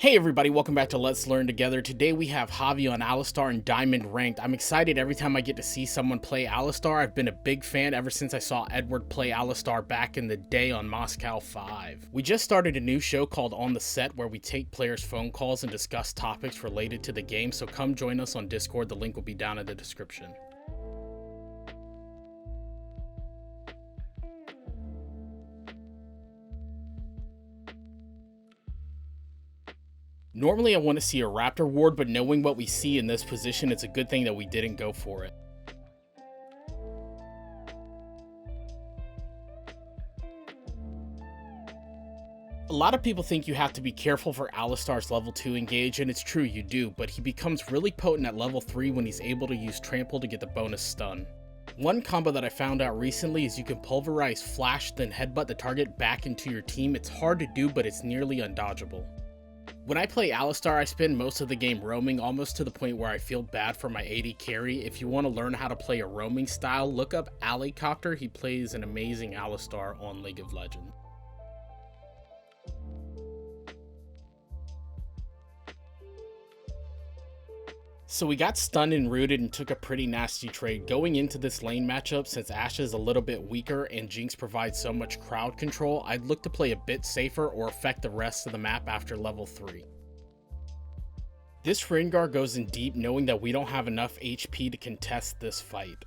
Hey everybody, welcome back to Let's Learn Together. Today we have Javi on Alistar and Diamond Ranked. I'm excited every time I get to see someone play Alistar. I've been a big fan ever since I saw Edward play Alistar back in the day on Moscow 5. We just started a new show called On The Sett where we take players' phone calls and discuss topics related to the game, so come join us on Discord. The link will be down in the description. Normally I want to see a Raptor ward, but knowing what we see in this position, it's a good thing that we didn't go for it. A lot of people think you have to be careful for Alistar's level 2 engage, and it's true you do, but he becomes really potent at level 3 when he's able to use trample to get the bonus stun. One combo that I found out recently is you can pulverize flash then headbutt the target back into your team. It's hard to do, but it's nearly undodgeable. When I play Alistar, I spend most of the game roaming, almost to the point where I feel bad for my AD carry. If you want to learn how to play a roaming style, look up Alicopter. He plays an amazing Alistar on League of Legends. So we got stunned and rooted and took a pretty nasty trade. Going into this lane matchup, since Ashe is a little bit weaker and Jinx provides so much crowd control, I'd look to play a bit safer or affect the rest of the map after level 3. This Rengar goes in deep knowing that we don't have enough HP to contest this fight.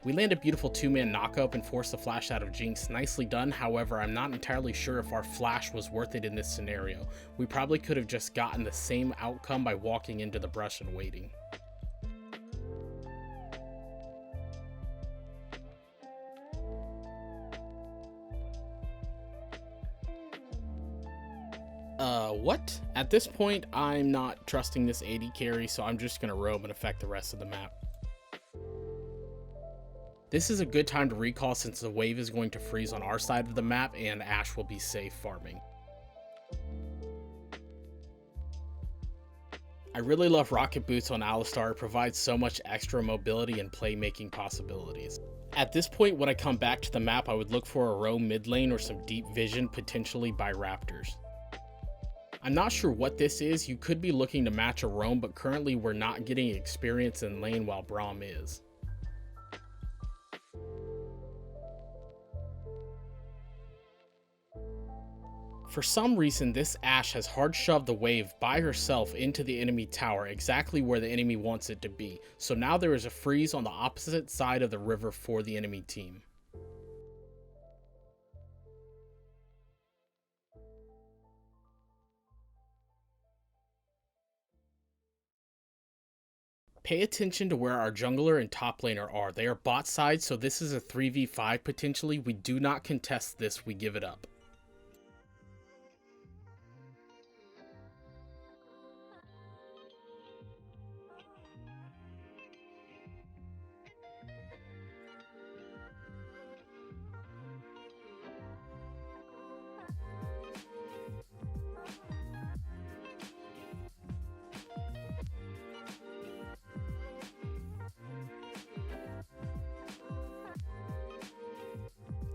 We land a beautiful 2-man knockup and force the flash out of Jinx. Nicely done, however, I'm not entirely sure if our flash was worth it in this scenario. We probably could have just gotten the same outcome by walking into the brush and waiting. What? At this point, I'm not trusting this AD carry, so I'm just gonna roam and affect the rest of the map. This is a good time to recall since the wave is going to freeze on our side of the map and Ashe will be safe farming. I really love Rocket Boots on Alistar. It provides so much extra mobility and playmaking possibilities. At this point, when I come back to the map, I would look for a roam mid lane or some deep vision, potentially by Raptors. I'm not sure what this is. You could be looking to match a roam, but currently we're not getting experience in lane while Braum is. For some reason, this Ashe has hard shoved the wave by herself into the enemy tower, exactly where the enemy wants it to be. So now there is a freeze on the opposite side of the river for the enemy team. Pay attention to where our jungler and top laner are. They are bot side, so this is a 3v5 potentially. We do not contest this, we give it up.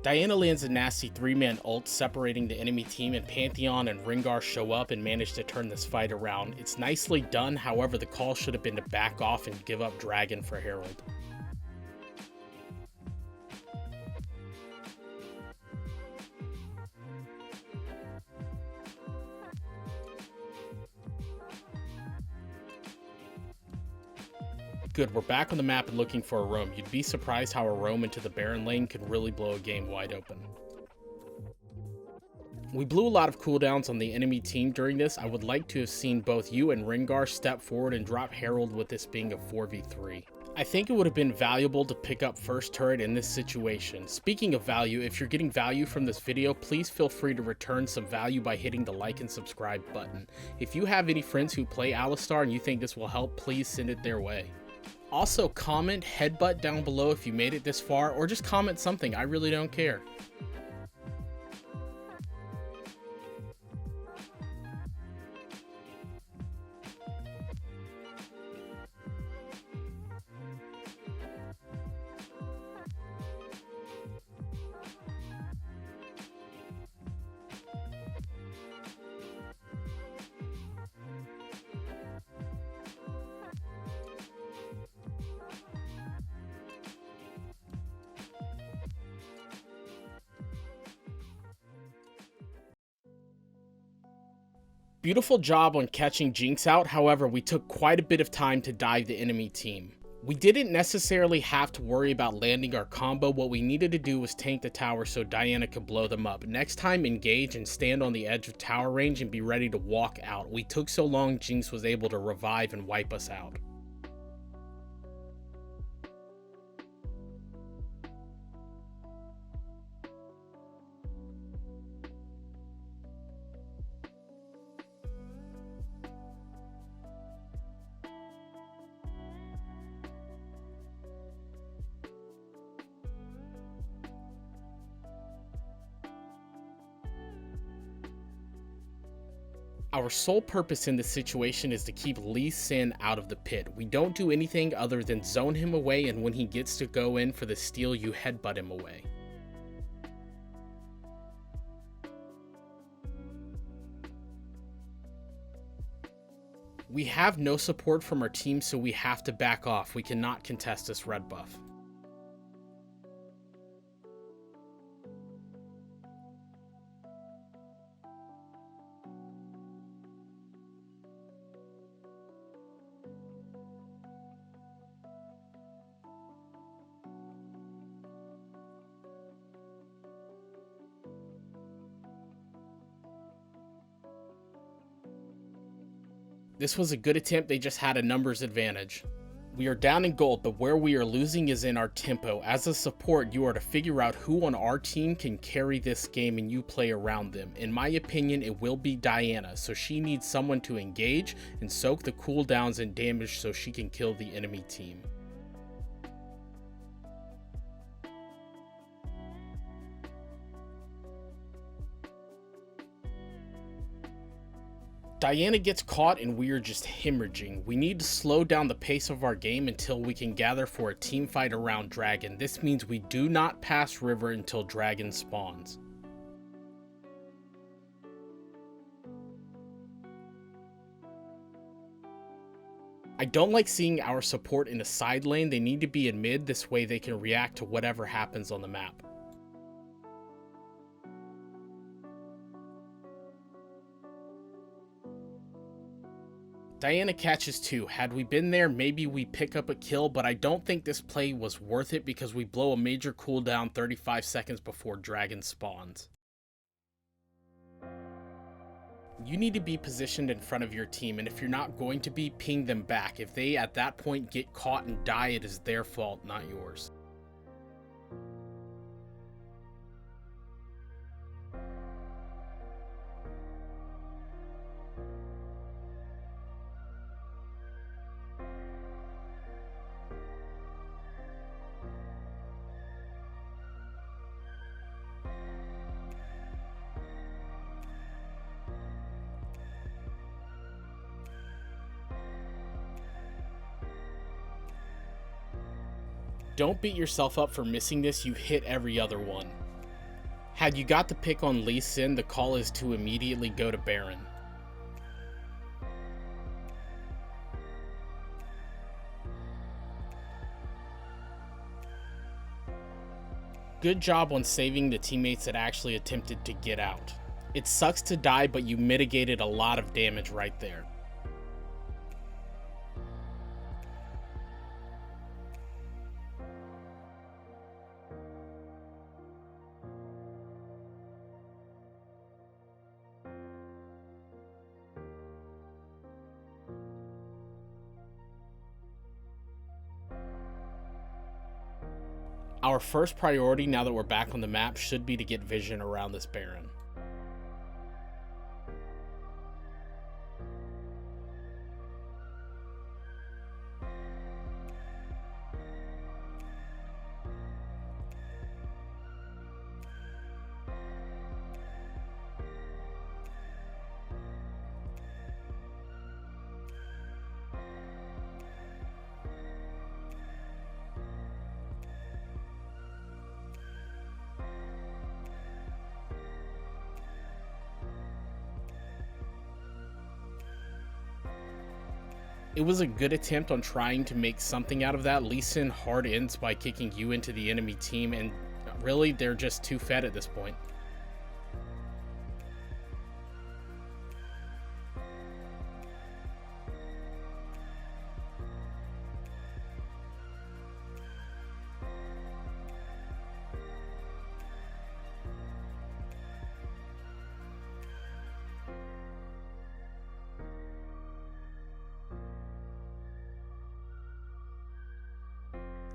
Diana lands a nasty 3-man ult separating the enemy team, and Pantheon and Rengar show up and manage to turn this fight around. It's nicely done, however the call should have been to back off and give up Dragon for Herald. Good, we're back on the map and looking for a roam. You'd be surprised how a roam into the Baron lane can really blow a game wide open. We blew a lot of cooldowns on the enemy team during this. I would like to have seen both you and Rengar step forward and drop Herald with this being a 4v3. I think it would have been valuable to pick up first turret in this situation. Speaking of value, if you're getting value from this video, please feel free to return some value by hitting the like and subscribe button. If you have any friends who play Alistar and you think this will help, please send it their way. Also, comment headbutt down below if you made it this far, or just comment something. I really don't care. Beautiful job on catching Jinx out, however, we took quite a bit of time to dive the enemy team. We didn't necessarily have to worry about landing our combo. What we needed to do was tank the tower so Diana could blow them up. Next time, engage and stand on the edge of tower range and be ready to walk out. We took so long, Jinx was able to revive and wipe us out. Our sole purpose in this situation is to keep Lee Sin out of the pit. We don't do anything other than zone him away, and when he gets to go in for the steal, you headbutt him away. We have no support from our team, so we have to back off. We cannot contest this red buff. This was a good attempt, they just had a numbers advantage. We are down in gold, but where we are losing is in our tempo. As a support, you are to figure out who on our team can carry this game and you play around them. In my opinion, it will be Diana, so she needs someone to engage and soak the cooldowns and damage so she can kill the enemy team. Diana gets caught and we are just hemorrhaging. We need to slow down the pace of our game until we can gather for a team fight around Dragon. This means we do not pass River until Dragon spawns. I don't like seeing our support in a side lane. They need to be in mid, this way they can react to whatever happens on the map. Diana catches 2. Had we been there, maybe we pick up a kill, but I don't think this play was worth it because we blow a major cooldown 35 seconds before Dragon spawns. You need to be positioned in front of your team, and if you're not going to be, ping them back. If they at that point get caught and die, it is their fault, not yours. Don't beat yourself up for missing this, you hit every other one. Had you got the pick on Lee Sin, the call is to immediately go to Baron. Good job on saving the teammates that actually attempted to get out. It sucks to die, but you mitigated a lot of damage right there. Our first priority, now that we're back on the map, should be to get vision around this Baron. It was a good attempt on trying to make something out of that. Lee Sin hard ends by kicking you into the enemy team, and really, they're just too fed at this point.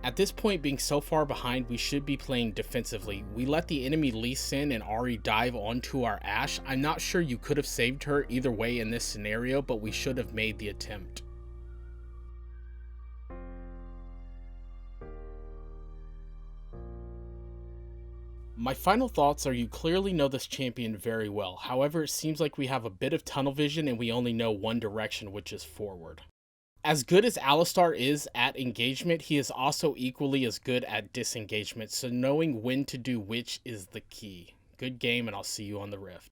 At this point, being so far behind, we should be playing defensively. We let the enemy Lee Sin and Ahri dive onto our Ashe. I'm not sure you could have saved her either way in this scenario, but we should have made the attempt. My final thoughts are, you clearly know this champion very well. However, it seems like we have a bit of tunnel vision and we only know one direction, which is forward. As good as Alistar is at engagement, he is also equally as good at disengagement, so knowing when to do which is the key. Good game, and I'll see you on the Rift.